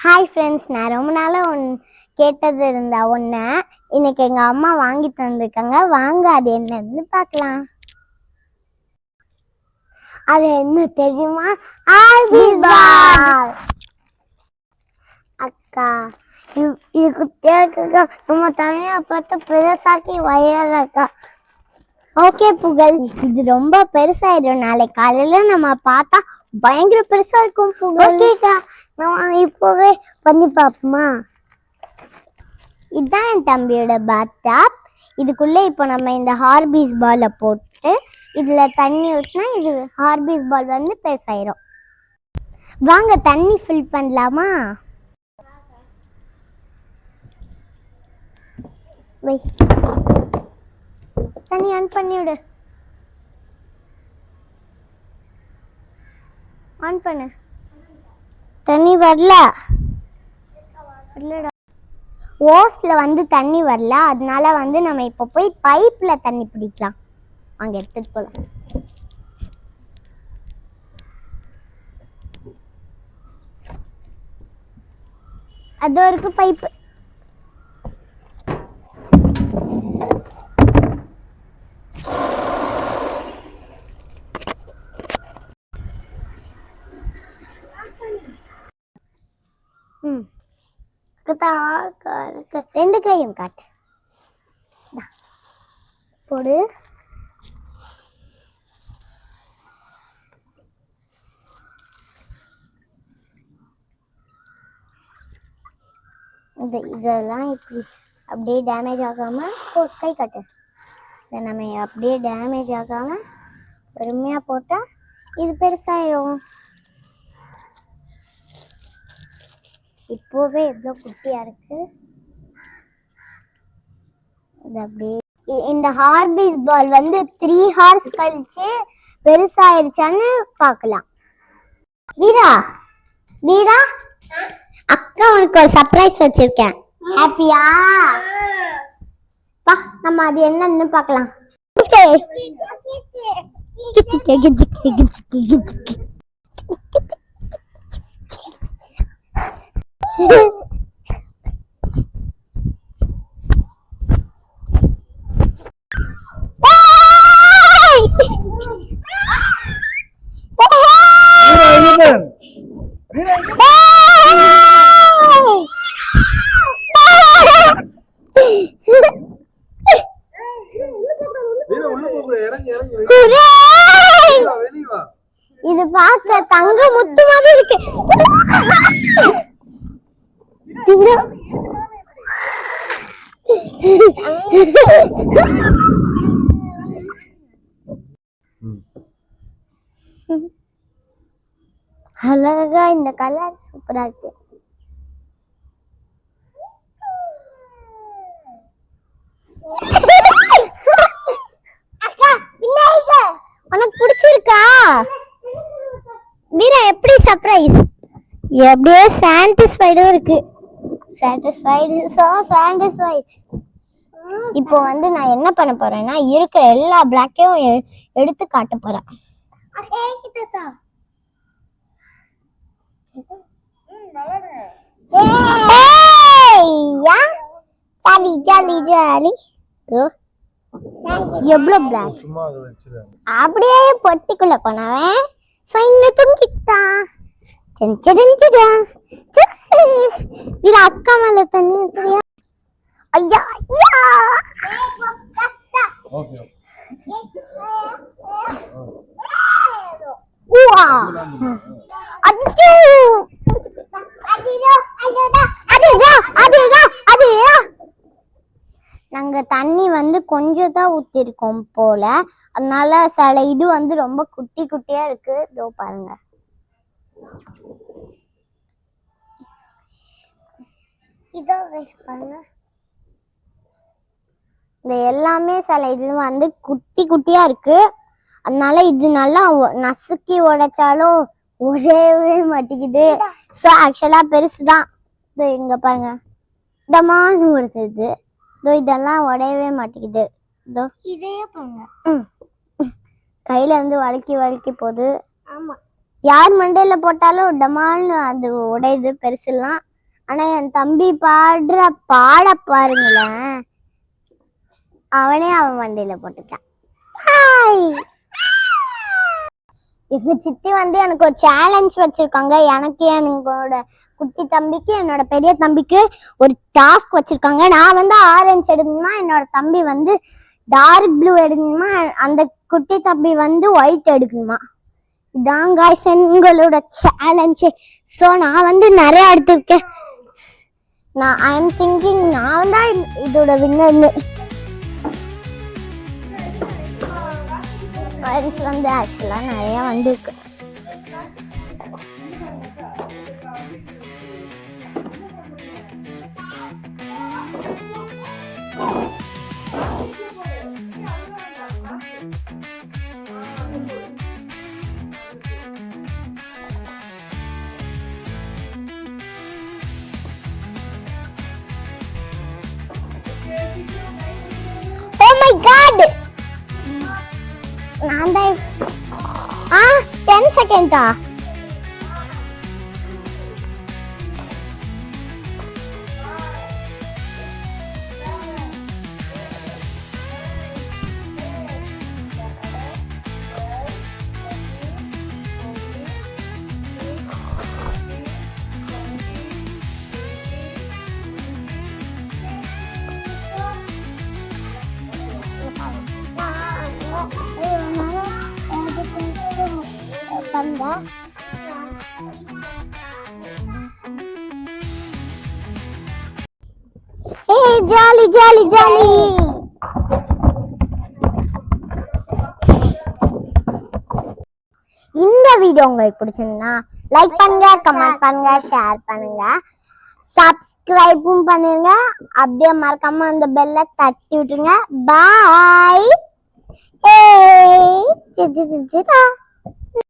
Hi friends, நான் ரொம்ப நாளாக கேட்டது இருந்தா ஒன்று இன்னைக்கு எங்கள் அம்மா வாங்கி தந்திருக்காங்க. வாங்க அது என்னன்னு பார்க்கலாம். அது என்ன தெரியுமா? அக்கா இது குட்டியா இருக்குக்கா. நம்ம தனியாக பார்த்து பெருசாக்கி வயலக்கா. ஓகே புகழ், இது ரொம்ப பெருசாயிடும். நாளைக்கு காலையில நம்ம பார்த்தா பயங்கர பெருசா இருக்கும் புகழ். ஓகேக்கா, நம்ம இப்போவே பண்ணி பார்ப்போமா? இதுதான் என் தம்பியோட பாத்டப். இதுக்குள்ளே இப்போ நம்ம இந்த ஹார்பீஸ் பாலை போட்டு இதில் தண்ணி ஊற்றினா இது ஹார்பீஸ் பால் வந்து பெருசாயிரும். வாங்க தண்ணி ஃபில் பண்ணலாமா? வை, தண்ணி ஆன் பண்ணி விடு. ஆன் பண்ணு. தண்ணி வரலடா. ஓஸ்ல வந்து தண்ணி வரல, அதனால வந்து நம்ம இப்போ போய் பைப்ல தண்ணி பிடிக்கலாம். அங்க எடுத்துட்டு போலாம். அது இருக்கு பைப்பு. ரெண்டு கையும் காட்டு போடு. இதெல்லாம் இப்படி அப்படியே டேமேஜ் ஆகாம கை காட்டு. இதை நம்ம அப்படியே டேமேஜ் ஆகாம பொறுமையா போட்டா இது பெருசாயிரும். இப்போவே எவ்வளோ குட்டியா இருக்கு. இது அப்படியே இந்த ஹார்பீஸ் பால் வந்து 3 hours கழிச்சு பெருசாயிருச்சான்னு பார்க்கலாம். வீரா வீரா, அக்கா உனக்கு ஒரு சர்ப்ரைஸ் வச்சிருக்கேன். ஹாப்பியா? வா நம்ம அது என்னன்னு பார்க்கலாம். இது பார்க்க தங்க முத்து மாதிரி இருக்கு. அழகா இந்த கலர் சூப்பரா இருக்கு. உனக்கு பிடிச்சிருக்கா வீரா? எப்படி சர்ப்ரைஸ்? எப்படியே சாட்டிஸ்ஃபைடும் இருக்கு. இப்போ வந்து நான் என்ன பண்ண போறேன்னா இருக்கிற எல்லா பிளாக்கையும் எடுத்து காட்ட போறேன். Jolly jolly. எவ்வளவு பிளாக் அப்படியே பொட்டிக்குள்ள போனவன் தூங்கிட்டான். இது அக்கா மேல தண்ணி ஊத்துறியா? ஐயா ஐயா, நாங்க தண்ணி வந்து கொஞ்சம் தான் ஊத்திருக்கோம் போல, அதனால சில இது வந்து ரொம்ப குட்டி குட்டியா இருக்கு. இதோ பாருங்க. இதோ பாருங்க, இந்த எல்லாமே சில இது வந்து குட்டி குட்டியா இருக்கு. அதனால இது நல்லா நசுக்கி உடைச்சாலும் உடையவே மாட்டேங்குது. ஸோ ஆக்சுவலா பெருசுதான். இதோ இங்க பாருங்க, இதமான உடைச்சது. இதோ இதெல்லாம் உடையவே மாட்டேங்குது. இதோ இதையே பாருங்க, கையில இருந்து வழுக்கி வழுக்கி போகுது. ஆமா, யார் மண்டையில போட்டாலும் டமால்னு அது உடையுது பெருசுலாம். ஆனா என் தம்பி பாடுற பாட பாருங்களேன், அவனே அவன் மண்டையில போட்டுட்டான். எங்க சித்தி வந்து எனக்கு ஒரு சேலஞ்ச் வச்சிருக்காங்க. எனக்கு என்னோட குட்டி தம்பிக்கு என்னோட பெரிய தம்பிக்கு ஒரு டாஸ்க் வச்சிருக்காங்க. நான் வந்து ஆரஞ்சு எடுக்கணுமா, என்னோட தம்பி வந்து டார்க் ப்ளூ எடுக்கணுமா, அந்த குட்டி தம்பி வந்து ஒயிட் எடுக்கணுமா. இதான் காய்ஸ் எங்களோட சேலஞ்சு. ஸோ நான் வந்து நிறைய எடுத்திருக்கேன். ஐ எம் திங்கிங் நான் தான் இதோட வின்னர்னு. வந்து ஆக்சுவலா நிறைய வந்திருக்கு. Oh my god, நான் தான் 10 செகண்டா. Hey, jolly, jolly, jolly. இந்த வீடியோ உங்களுக்கு பிடிச்சிருந்தா லைக் பண்ணுங்க, கமெண்ட் பண்ணுங்க, ஷேர் பண்ணுங்க, சப்ஸ்கிரைபும் பண்ணுங்க. அப்படியே மறக்காம அந்த பெல்ல தட்டி விட்டுருங்க. பாய்.